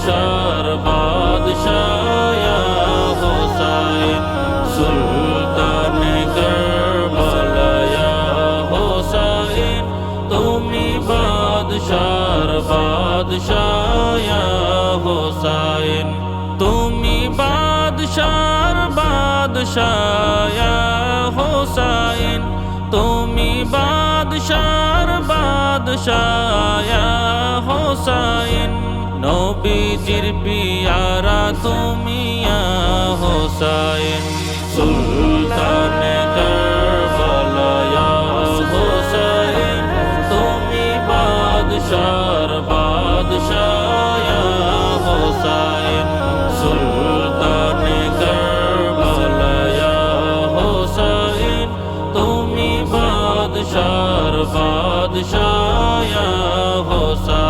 বাদশার বাদশাহ ইয়া হুসাইন সুলতানে কারবালা ইয়া হুসাইন তুমি বাদশার বাদশাহ ইয়া হুসাইন তুমি বাদশার বাদশাহ ইয়া হুসাইন তুমি বাদশার বাদশাহ ইয়া হুসাইন নবীজির পিয়ারা তুমি ইয়া হুসাইন সুলতানে কারবালা ইয়া হুসাইন তুমি বাদশার বাদশাহ ইয়া হুসাইন সুলতানে কারবালা ইয়া হুসাইন তুমি বাদশার বাদশাহ ইয়া হুসাইন